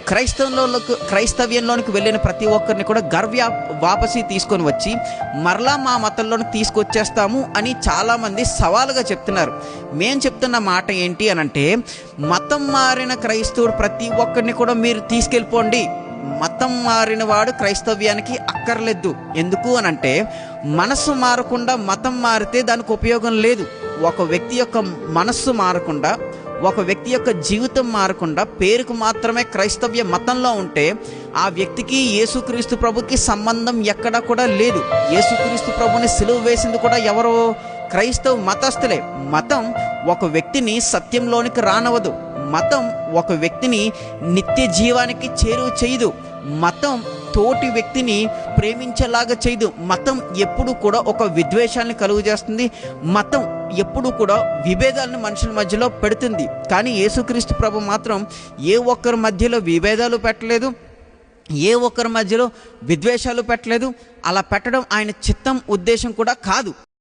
క్రైస్తవ్యంలోనికి వెళ్ళిన ప్రతి ఒక్కరిని కూడా వాపసి తీసుకొని వచ్చి మరలా మా మతంలోనికి తీసుకొచ్చేస్తాము అని చాలామంది సవాలుగా చెప్తున్నారు. మేం చెప్తున్న మాట ఏంటి అనంటే, మతం మారిన క్రైస్తవుడు ప్రతి ఒక్కరిని కూడా మీరు తీసుకెళ్ళిపోండి. మతం మారిన వాడు క్రైస్తవ్యానికి అక్కర్లేదు. ఎందుకు అనంటే, మనస్సు మారకుండా మతం మారితే దానికి ఉపయోగం లేదు. ఒక వ్యక్తి యొక్క మనస్సు మారకుండా, ఒక వ్యక్తి యొక్క జీవితం మారకుండా పేరుకు మాత్రమే క్రైస్తవ్య మతంలో ఉంటే ఆ వ్యక్తికి యేసుక్రీస్తు ప్రభుకి సంబంధం ఎక్కడా కూడా లేదు. యేసుక్రీస్తు ప్రభుని సిలువ వేసింది కూడా ఎవరో? క్రైస్తవ మతస్థులే. మతం ఒక వ్యక్తిని సత్యంలోనికి రానవదు. మతం ఒక వ్యక్తిని నిత్య జీవానికి చేరువ చేయదు. మతం తోటి వ్యక్తిని ప్రేమించేలాగా చేయదు. మతం ఎప్పుడు కూడా ఒక విద్వేషాన్ని కలుగు చేస్తుంది. మతం ఎప్పుడు కూడా విభేదాలను మనుషుల మధ్యలో పెడుతుంది. కానీ యేసుక్రీస్తు ప్రభు మాత్రం ఏ ఒక్కరి మధ్యలో విభేదాలు పెట్టలేదు, ఏ ఒక్కరి మధ్యలో విద్వేషాలు పెట్టలేదు. అలా పెట్టడం ఆయన చిత్తం, ఉద్దేశం కూడా కాదు.